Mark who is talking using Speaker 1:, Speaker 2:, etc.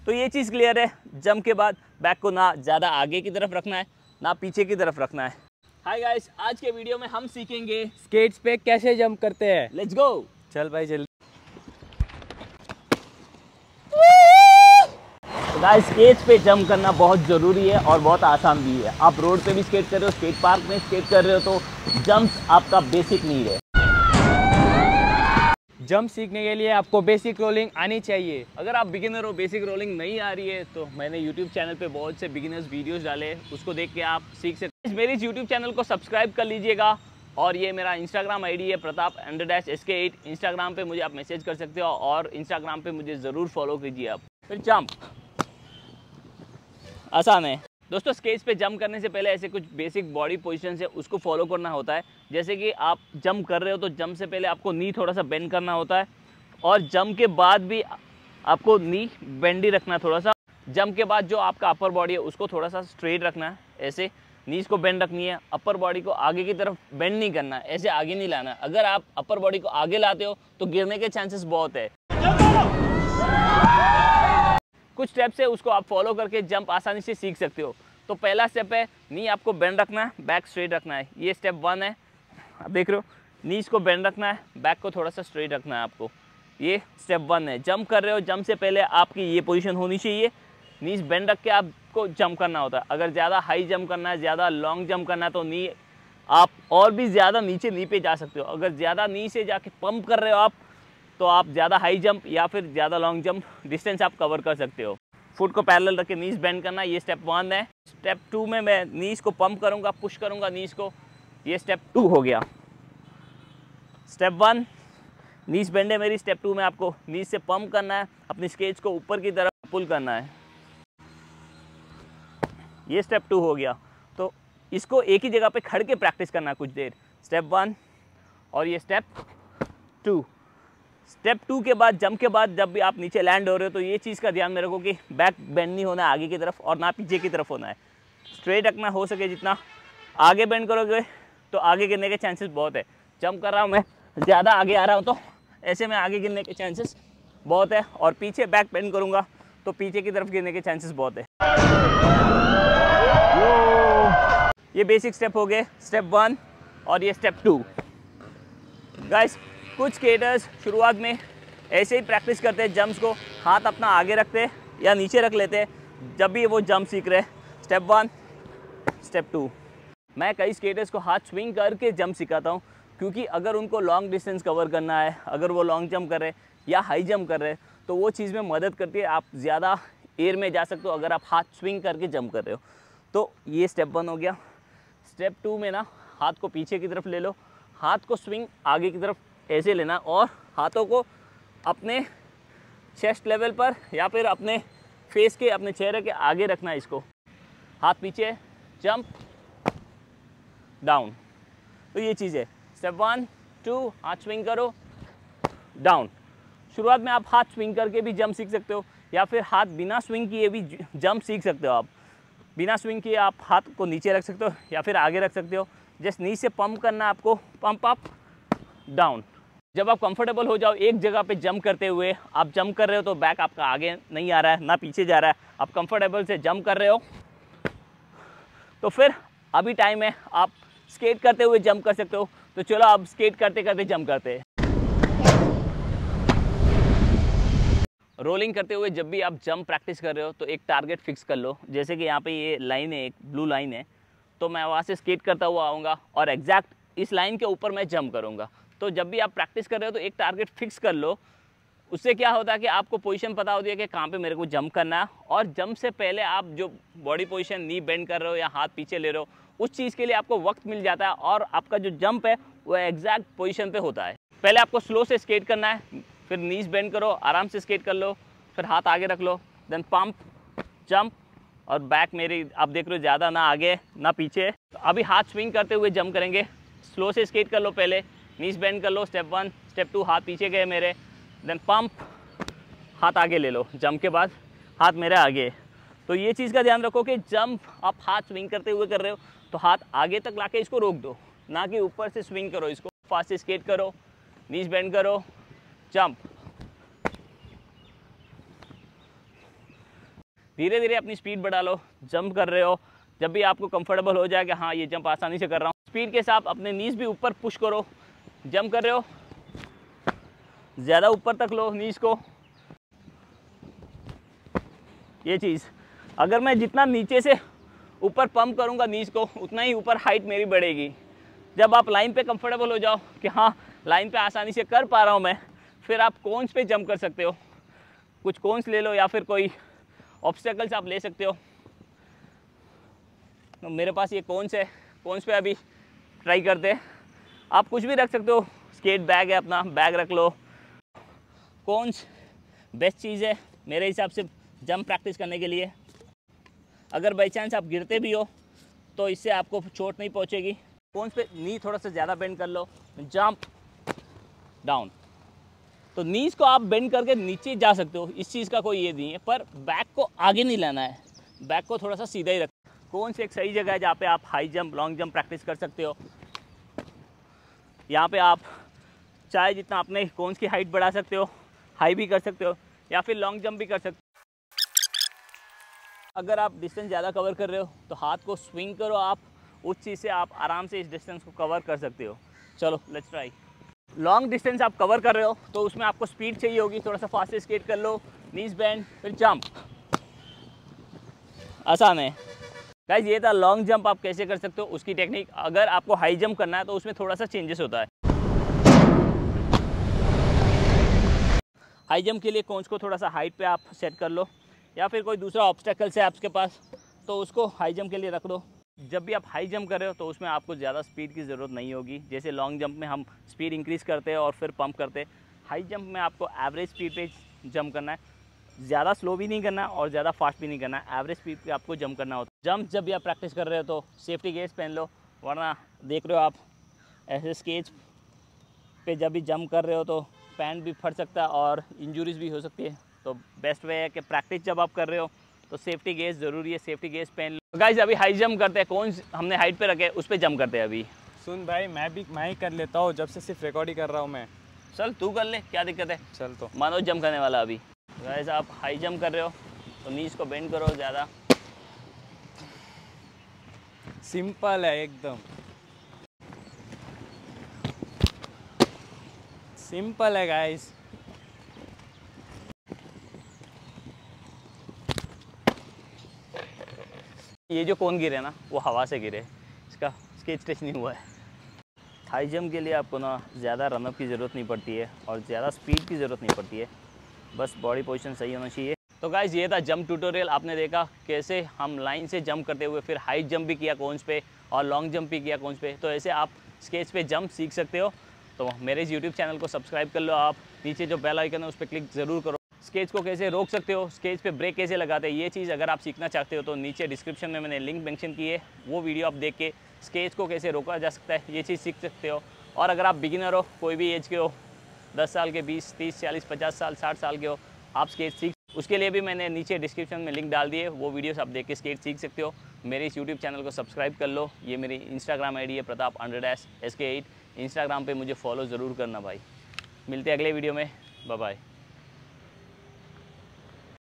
Speaker 1: तो ये चीज़ क्लियर है। जंप के बाद बैक को ना ज़्यादा आगे की तरफ रखना है ना पीछे की तरफ रखना है। हाय गाइस, आज के वीडियो में हम सीखेंगे
Speaker 2: स्केट्स पे कैसे जंप करते हैं।
Speaker 1: Let's go.
Speaker 2: चल भाई जल्दी।
Speaker 1: तो गाइस, स्केट्स पे जंप करना बहुत ज़रूरी है और बहुत आसान भी है। आप रोड पे भी स्केट कर रहे हो, स्केट पार्क में स्केट कर रहे हो, तो जंप्स आपका बेसिक नीड है।
Speaker 2: जंप सीखने के लिए आपको बेसिक रोलिंग आनी चाहिए।
Speaker 1: अगर आप बिगिनर हो, बेसिक रोलिंग नहीं आ रही है, तो मैंने यूट्यूब चैनल पे बहुत से बिगिनर्स वीडियोस डाले, उसको देख के आप सीख सकते हैं। मेरे इस यूट्यूब चैनल को सब्सक्राइब कर लीजिएगा और ये मेरा इंस्टाग्राम आईडी है प्रताप_SK8। इंस्टाग्राम पे मुझे आप मैसेज कर सकते हो और इंस्टाग्राम पे मुझे ज़रूर फॉलो कीजिए आप। फिर जंप आसान है दोस्तों। स्केट्स पे जंप करने से पहले ऐसे कुछ बेसिक बॉडी पोजीशन है, उसको फॉलो करना होता है। जैसे कि आप जंप कर रहे हो तो जंप से पहले आपको नी थोड़ा सा बेंड करना होता है और जंप के बाद भी आपको नी बेंडी रखना है थोड़ा सा। जंप के बाद जो आपका अपर बॉडी है उसको थोड़ा सा स्ट्रेट रखना है, ऐसे नीज को बेंड रखनी है। अपर बॉडी को आगे की तरफ बेंड नहीं करना है, ऐसे आगे नहीं लाना है। अगर आप अपर बॉडी को आगे लाते हो तो गिरने के चांसेस बहुत है। कुछ स्टेप्स है, उसको आप फॉलो करके जंप आसानी से सीख सकते हो। तो पहला स्टेप है, नी आपको बेंड रखना है, बैक स्ट्रेट रखना है। ये स्टेप 1 है, आप देख रहे हो। नीज को बेंड रखना है, बैक को थोड़ा सा स्ट्रेट रखना है आपको। ये स्टेप 1 है। जंप कर रहे हो, जंप से पहले आपकी ये पोजीशन होनी चाहिए। नीज बेंड रख के आपको जंप करना होता है। अगर ज़्यादा हाई जंप करना है, ज़्यादा लॉन्ग जंप करना है, तो नी आप और भी ज़्यादा नीचे नी पे जा सकते हो। अगर ज़्यादा नी से जाके पंप कर रहे हो आप, तो आप ज़्यादा हाई जंप या फिर ज़्यादा लॉन्ग जंप डिस्टेंस आप कवर कर सकते हो। फुट को पैरेलल रख के नीज बेंड करना, ये स्टेप 1 है। स्टेप 2 में मैं नीज को पंप करूँगा, पुश करूँगा नीज को। ये स्टेप 2 हो गया। स्टेप 1 नीज बेंड है मेरी। स्टेप 2 में आपको नीज से पंप करना है, अपनी स्केट्स को ऊपर की तरफ पुल करना है। ये स्टेप 2 हो गया। तो इसको एक ही जगह पे खड़ के प्रैक्टिस करना है कुछ देर। स्टेप 1 और ये स्टेप 2। स्टेप 2 के बाद जंप के बाद जब भी आप नीचे लैंड हो रहे हो तो ये चीज़ का ध्यान में रखो कि बैक बेंड नहीं होना है आगे की तरफ और ना पीछे की तरफ होना है। स्ट्रेट रखना हो सके जितना। आगे बेंड करोगे तो आगे गिरने के चांसेस बहुत है। जंप कर रहा हूँ मैं, ज़्यादा आगे आ रहा हूँ तो ऐसे में आगे गिरने के चांसेस बहुत है, और पीछे बैक बेंड करूँगा तो पीछे की तरफ गिरने के चांसेस बहुत है। ये बेसिक स्टेप हो गए, स्टेप 1 और ये स्टेप 2। गाइस, कुछ स्केटर्स शुरुआत में ऐसे ही प्रैक्टिस करते हैं, जंप्स को हाथ अपना आगे रखते हैं या नीचे रख लेते हैं जब भी वो जंप सीख रहे हैं। Step 1, step 2। मैं कई स्केटर्स को हाथ स्विंग करके जंप सिखाता हूँ, क्योंकि अगर उनको लॉन्ग डिस्टेंस कवर करना है, अगर वो लॉन्ग जंप कर रहे हैं या हाई जंप कर रहे हैं, तो वो चीज़ में मदद करती है। आप ज़्यादा एयर में जा सकते हो अगर आप हाथ स्विंग करके जंप कर रहे हो। तो ये स्टेप 1 हो गया। स्टेप 2 में ना हाथ को पीछे की तरफ ले लो, हाथ को स्विंग आगे की तरफ ऐसे लेना और हाथों को अपने चेस्ट लेवल पर या फिर अपने फेस के, अपने चेहरे के आगे रखना है। इसको हाथ पीछे, जंप डाउन। तो ये चीज़ है। स्टेप 1, 2, हाथ स्विंग करो, डाउन। शुरुआत में आप हाथ स्विंग करके भी जंप सीख सकते हो या फिर हाथ बिना स्विंग किए भी जंप सीख सकते हो। आप बिना स्विंग किए आप हाथ को नीचे रख सकते हो या फिर आगे रख सकते हो। जस्ट नी से पंप करना है आपको, पंप अप, डाउन। जब आप कंफर्टेबल हो जाओ एक जगह पे जंप करते हुए, आप जंप कर रहे हो तो बैक आपका आगे नहीं आ रहा है ना पीछे जा रहा है, आप कंफर्टेबल से जंप कर रहे हो, तो फिर अभी टाइम है, आप स्केट करते हुए जंप कर सकते हो। तो चलो अब स्केट करते करते जंप करते हैं। रोलिंग करते हुए जब भी आप जंप प्रैक्टिस कर रहे हो तो एक टारगेट फिक्स कर लो। जैसे कि यहाँ पे ये लाइन है, एक ब्लू लाइन है, तो मैं वहाँ से स्केट करता हुआ आऊँगा और एग्जैक्ट इस लाइन के ऊपर मैं जंप करूँगा। तो जब भी आप प्रैक्टिस कर रहे हो तो एक टारगेट फिक्स कर लो। उससे क्या होता है कि आपको पोजीशन पता होती है कि कहाँ पे मेरे को जंप करना है, और जंप से पहले आप जो बॉडी पोजीशन नी बेंड कर रहे हो या हाथ पीछे ले रहे हो, उस चीज़ के लिए आपको वक्त मिल जाता है और आपका जो जंप है वो एग्जैक्ट पोजीशन पे होता है। पहले आपको स्लो से स्केट करना है, फिर नीज बेंड करो, आराम से स्केट कर लो, फिर हाथ आगे रख लो, देन पंप, जंप और बैक। मेरी आप देख रहे हो ज़्यादा ना आगे ना पीछे। तो अभी हाथ स्विंग करते हुए जंप करेंगे। स्लो से स्केट कर लो, पहले नीज बेंड कर लो, स्टेप 1, स्टेप 2, हाथ पीछे गए मेरे, देन पंप, हाथ आगे ले लो, जंप के बाद हाथ मेरे आगे। तो ये चीज़ का ध्यान रखो कि जंप आप हाथ स्विंग करते हुए कर रहे हो तो हाथ आगे तक लाके इसको रोक दो, ना कि ऊपर से स्विंग करो इसको। फास्ट स्केट करो, नीज बेंड करो, जंप। धीरे धीरे अपनी स्पीड बढ़ा लो। जंप कर रहे हो, जब भी आपको कंफर्टेबल हो जाए कि हाँ ये जंप आसानी से कर रहा हूँ, स्पीड के साथ अपने नीज भी ऊपर पुश करो। जंप कर रहे हो, ज़्यादा ऊपर तक लो नीज को। ये चीज़, अगर मैं जितना नीचे से ऊपर पंप करूँगा नीज को, उतना ही ऊपर हाइट मेरी बढ़ेगी। जब आप लाइन पे कंफर्टेबल हो जाओ कि हाँ लाइन पे आसानी से कर पा रहा हूँ मैं, फिर आप कोन्स पे जंप कर सकते हो। कुछ कोन्स ले लो या फिर कोई ऑब्स्टेकल्स आप ले सकते हो। तो मेरे पास ये कोन्स है, कोन्स पे अभी ट्राई करते हैं। आप कुछ भी रख सकते हो, स्केट बैग है अपना, बैग रख लो। कोन्स बेस्ट चीज़ है मेरे हिसाब से जंप प्रैक्टिस करने के लिए। अगर बाई चांस आप गिरते भी हो तो इससे आपको चोट नहीं पहुंचेगी। कोन्स पे नी थोड़ा सा ज़्यादा बेंड कर लो, जंप डाउन। तो नीज को आप बेंड करके नीचे जा सकते हो, इस चीज़ का कोई ये नहीं है, पर बैक को आगे नहीं लाना है, बैक को थोड़ा सा सीधा ही रख। कोन्स एक सही जगह है जहाँ पे आप high jump, long jump practice कर सकते हो। यहाँ पे आप चाहे जितना अपने कोन्स की हाइट बढ़ा सकते हो, हाई भी कर सकते हो या फिर लॉन्ग जंप भी कर सकते हो। अगर आप डिस्टेंस ज़्यादा कवर कर रहे हो तो हाथ को स्विंग करो आप, उस चीज़ से आप आराम से इस डिस्टेंस को कवर कर सकते हो। चलो लेट्स ट्राई। लॉन्ग डिस्टेंस आप कवर कर रहे हो तो उसमें आपको स्पीड चाहिए होगी, थोड़ा सा फास्ट स्केट कर लो, नीज बेंड, फिर जंप। आसान है गाइस। ये था लॉन्ग जंप आप कैसे कर सकते हो, उसकी टेक्निक। अगर आपको हाई जंप करना है तो उसमें थोड़ा सा चेंजेस होता है। हाई जंप के लिए कोन्स को थोड़ा सा हाइट पे आप सेट कर लो, या फिर कोई दूसरा ऑब्स्टेकल्स है आपके पास तो उसको हाई जंप के लिए रख दो। जब भी आप हाई जंप कर रहे हो तो उसमें आपको ज़्यादा स्पीड की ज़रूरत नहीं होगी। जैसे लॉन्ग जंप में हम स्पीड इंक्रीज़ करते हैं और फिर पंप करते हैं, हाई जंप में आपको एवरेज स्पीड पे जंप करना है। ज़्यादा स्लो भी नहीं करना और ज़्यादा फास्ट भी नहीं करना है, एवरेज स्पीड पे आपको जंप करना होता है। जंप जब भी आप प्रैक्टिस कर रहे हो तो सेफ्टी गेयर्स पहन लो, वरना देख रहे हो आप ऐसे स्केच पे जब भी जंप कर रहे हो तो पैंट भी फट सकता है और इंजरीज भी हो सकती है। तो बेस्ट वे है कि प्रैक्टिस जब आप कर रहे हो तो सेफ्टी गेयर्स ज़रूरी है, सेफ्टी गेयर्स पहन लो। गाइस अभी हाई जंप करते हैं, कौन हमने हाइट पे रखे उस पर जंप करते हैं अभी।
Speaker 2: सुन भाई, मैं ही कर लेता हूँ, जब से सिर्फ रिकॉर्ड ही कर रहा हूँ मैं।
Speaker 1: चल तू कर ले, क्या दिक्कत है।
Speaker 2: चल तो
Speaker 1: मनोज जंप करने वाला अभी। गाइस आप हाई जंप कर रहे हो तो नीज को बेंड करो ज़्यादा।
Speaker 2: सिंपल है एकदम, सिंपल है गाइस।
Speaker 1: ये जो कोन गिरे ना वो हवा से गिरे, इसका स्केच टच नहीं हुआ है। हाई जंप के लिए आपको ना ज़्यादा रनअप की ज़रूरत नहीं पड़ती है और ज़्यादा स्पीड की ज़रूरत नहीं पड़ती है, बस बॉडी पोजीशन सही होना चाहिए। तो गाइस ये था जंप ट्यूटोरियल। आपने देखा कैसे हम लाइन से जंप करते हुए फिर हाई जंप भी किया कोन्स पे और लॉन्ग जंप भी किया कोन्स पे। तो ऐसे आप स्केच पे जंप सीख सकते हो। तो मेरे इस यूट्यूब चैनल को सब्सक्राइब कर लो आप, नीचे जो बेल आइकन है उस पर क्लिक ज़रूर करो। स्केच को कैसे रोक सकते हो, स्केच पे ब्रेक कैसे लगाते हैं, ये चीज़ अगर आप सीखना चाहते हो तो नीचे डिस्क्रिप्शन में मैंने लिंक मेंशन की है, वो वीडियो आप देख के स्केच को कैसे रोका जा सकता है ये चीज़ सीख सकते हो। और अगर आप बिगिनर हो, कोई भी एज के हो, 10 साल के, 20, 30, 40, 50 साल, 60 साल के हो, आप स्केच सीख, उसके लिए भी मैंने नीचे डिस्क्रिप्शन में लिंक डाल दिए, वो वीडियोस आप देख के स्केच सीख सकते हो। मेरे इस यूट्यूब चैनल को सब्सक्राइब कर लो। ये मेरी इंस्टाग्राम आईडी है प्रताप_SK8। इंस्टाग्राम पे मुझे फॉलो ज़रूर करना भाई। मिलते हैं अगले वीडियो में, बाय बाय।